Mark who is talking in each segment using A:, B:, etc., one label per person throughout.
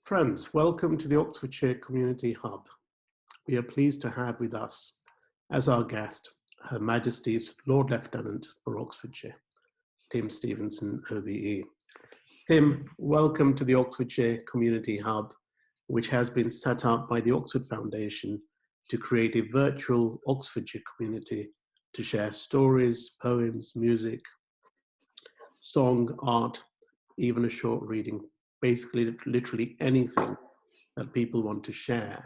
A: Friends, welcome to the Oxfordshire Community Hub. We are pleased to have with us as our guest Her Majesty's Lord Lieutenant for Oxfordshire, Tim Stevenson, OBE. Tim, welcome to the Oxfordshire Community Hub, which has been set up by the Oxford Foundation to create a virtual Oxfordshire community to share stories, poems, music, song, art, even a short reading, basically literally anything that people want to share,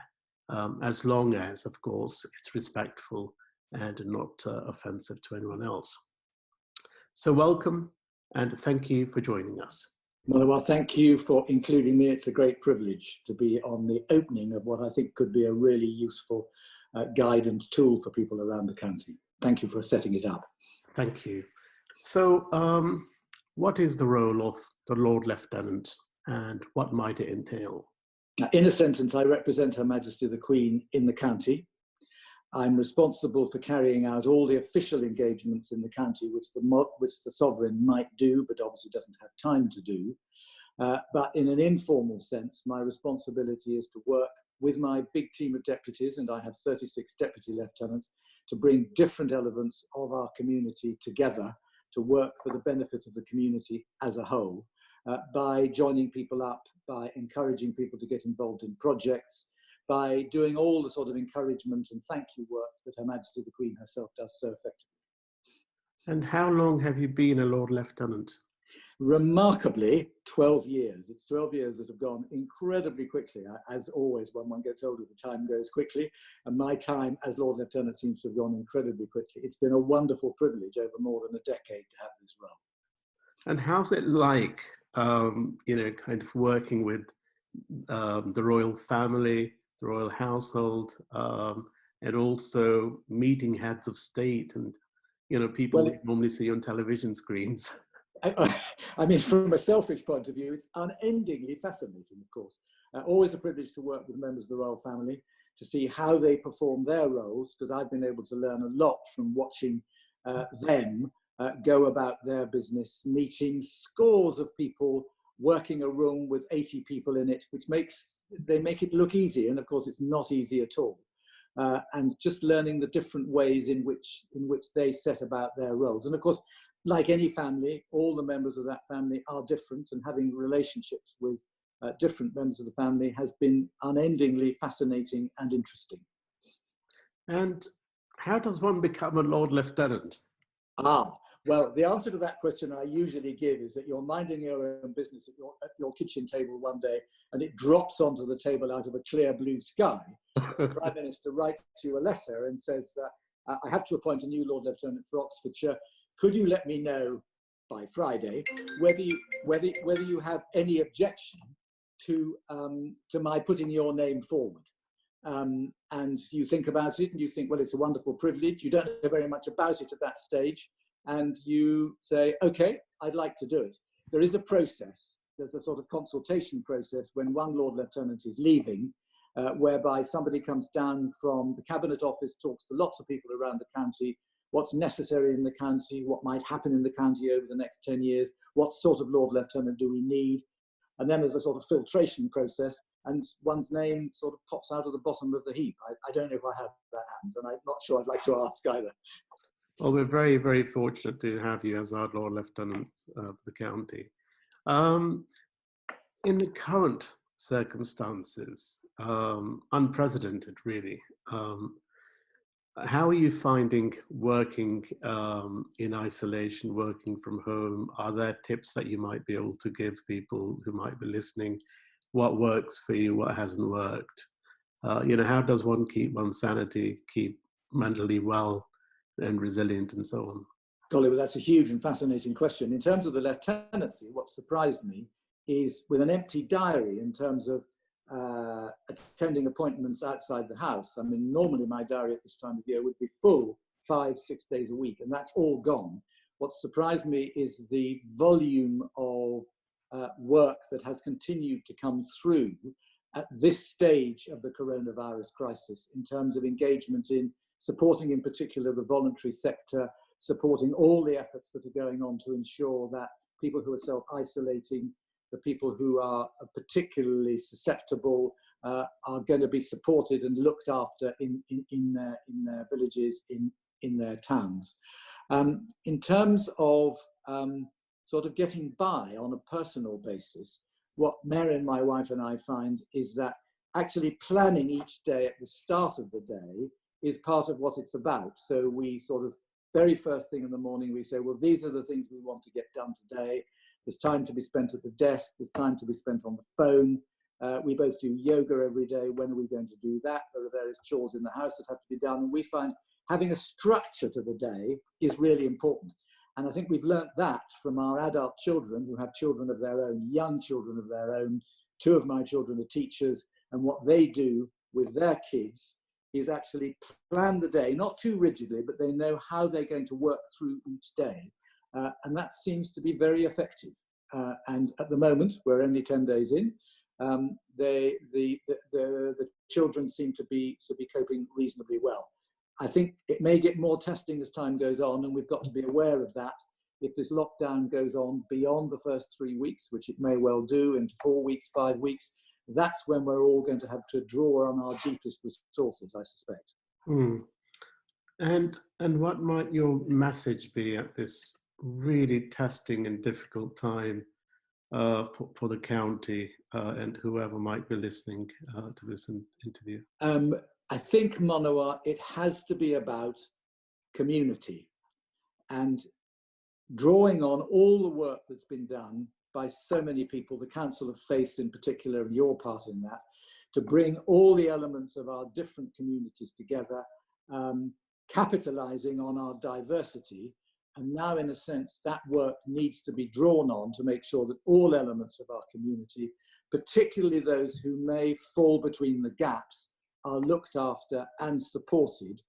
A: as long as, of course, it's respectful and not offensive to anyone else. So welcome and thank you for joining us.
B: Well, thank you for including me. It's a great privilege to be on the opening of what I think could be a really useful guide and tool for people around the county. Thank you for setting it up.
A: Thank you. So what is the role of the Lord Lieutenant and what might it entail?
B: In a sentence, I represent Her Majesty the Queen in the county. I'm responsible for carrying out all the official engagements in the county, which the sovereign might do, but obviously doesn't have time to do. But in an informal sense, my responsibility is to work with my big team of deputies, and I have 36 deputy lieutenants, to bring different elements of our community together to work for the benefit of the community as a whole, by joining people up, by encouraging people to get involved in projects, by doing all the sort of encouragement and thank you work that Her Majesty the Queen herself does so effectively.
A: And how long have you been a Lord Lieutenant?
B: Remarkably, 12 years. It's 12 years that have gone incredibly quickly. As always, when one gets older, the time goes quickly. And my time as Lord Lieutenant seems to have gone incredibly quickly. It's been a wonderful privilege over more than a decade to have this role.
A: And how's it like, kind of working with the royal family, the royal household, and also meeting heads of state and, people you normally see on television screens?
B: I mean, from a selfish point of view, it's unendingly fascinating, of course. Always a privilege to work with members of the royal family, to see how they perform their roles, because I've been able to learn a lot from watching them go about their business, meeting scores of people, working a room with 80 people in it, which they make it look easy, and of course it's not easy at all. And just learning the different ways in which they set about their roles. And of course, like any family, all the members of that family are different, and having relationships with different members of the family has been unendingly fascinating and interesting. And
A: how does one become a Lord Lieutenant?
B: Well, the answer to that question I usually give is that you're minding your own business at your kitchen table one day, and it drops onto the table out of a clear blue sky. The Prime Minister writes you a letter and says, I have to appoint a new Lord Lieutenant for Oxfordshire. Could you let me know by Friday whether you have any objection to my putting your name forward? And you think about it and you think, well, it's a wonderful privilege. You don't know very much about it at that stage. And you say, okay, I'd like to do it. There is a process. There's a sort of consultation process when one Lord Lieutenant is leaving, whereby somebody comes down from the Cabinet Office, talks to lots of people around the county, what's necessary in the county, what might happen in the county over the next 10 years, what sort of Lord Lieutenant do we need? And then there's a sort of filtration process, and one's name sort of pops out of the bottom of the heap. I don't know if I have that happens, and I'm not sure I'd like to ask either.
A: Well, we're very, very fortunate to have you as our Lord Lieutenant of the county. In the current circumstances, unprecedented really, how are you finding working in isolation, working from home? Are there tips that you might be able to give people who might be listening? What works for you, what hasn't worked? How does one keep one's sanity, keep mentally well and resilient and so on?
B: Golly, well, that's a huge and fascinating question. In terms of the lieutenancy, what surprised me is with an empty diary in terms of attending appointments outside the house. I mean, normally my diary at this time of year would be full 5-6 days a week, and that's all gone. What surprised me is the volume of work that has continued to come through at this stage of the coronavirus crisis in terms of engagement in supporting in particular the voluntary sector, supporting all the efforts that are going on to ensure that people who are self-isolating, the people who are particularly susceptible are going to be supported and looked after in their villages, in their towns. In terms of sort of getting by on a personal basis, what Mary, my wife, and I find is that actually planning each day at the start of the day is part of what it's about. So we sort of, very first thing in the morning, we say, well, these are the things we want to get done today. There's time to be spent at the desk. There's time to be spent on the phone. We both do yoga every day. When are we going to do that? There are various chores in the house that have to be done. And we find having a structure to the day is really important. And I think we've learnt that from our adult children who have children of their own, young children of their own. Two of my children are teachers, and what they do with their kids is actually plan the day, not too rigidly, but they know how they're going to work through each day. And that seems to be very effective. And at the moment, we're only 10 days in, the children seem to be coping reasonably well. I think it may get more testing as time goes on, and we've got to be aware of that. If this lockdown goes on beyond the first 3 weeks, which it may well do, into 4 weeks, 5 weeks, that's when we're all going to have to draw on our deepest resources, I suspect.
A: Mm. And what might your message be at this really testing and difficult time for the county and whoever might be listening to this interview?
B: I think, Manawa, it has to be about community and drawing on all the work that's been done by so many people, the Council of Faiths in particular, and your part in that, to bring all the elements of our different communities together, capitalizing on our diversity. And now, in a sense, that work needs to be drawn on to make sure that all elements of our community, particularly those who may fall between the gaps, are looked after and supported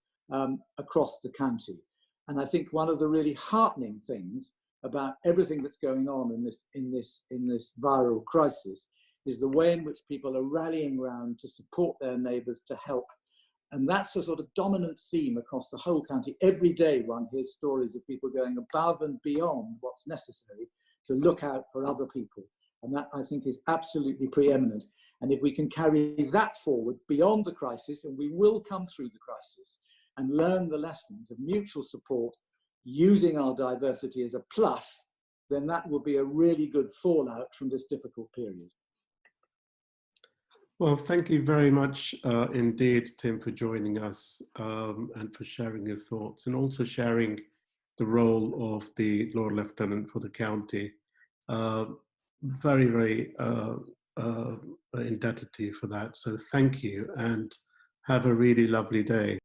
B: across the county. And I think one of the really heartening things about everything that's going on in this viral crisis is the way in which people are rallying around to support their neighbours, to help. And that's a sort of dominant theme across the whole county. Every day one hears stories of people going above and beyond what's necessary to look out for other people. And that, I think, is absolutely preeminent. And if we can carry that forward beyond the crisis, and we will come through the crisis, and learn the lessons of mutual support, using our diversity as a plus, then that will be a really good fallout from this difficult period.
A: Well, thank you very much indeed, Tim, for joining us and for sharing your thoughts, and also sharing the role of the Lord Lieutenant for the county. Very, very indebted to you for that. So thank you, and have a really lovely day.